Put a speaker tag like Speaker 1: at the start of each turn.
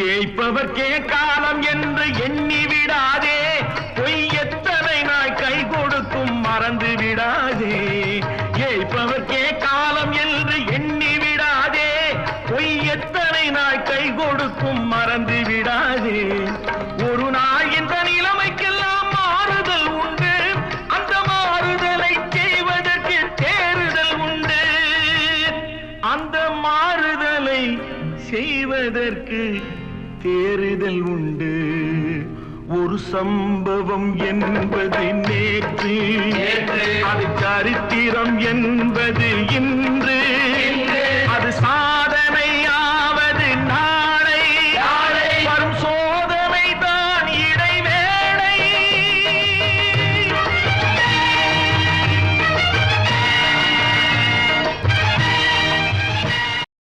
Speaker 1: ஏய்ப்பவர்க்கே காலம் என்று எண்ணி விடாதே, பொய் எத்தனை நாய் கை கொடுக்கும் மறந்து விடாதே. ஏய்ப்பவர்க்கே காலம் என்று எண்ணி விடாதே, பொய் எத்தனை நாய் கை கொடுக்கும் மறந்து விடாதே. ஒரு நாள் இந்த நிலைமைக்கெல்லாம் மாறுதல் உண்டு, அந்த மாறுதலை செய்வதற்கு தேறுதல் உண்டு. அந்த மாறுதலை செய்வதற்கு தேறுதல் உண்டு. ஒரு சம்பவம் என்பது நேற்று, அது சரித்திரம் என்பது இன்று.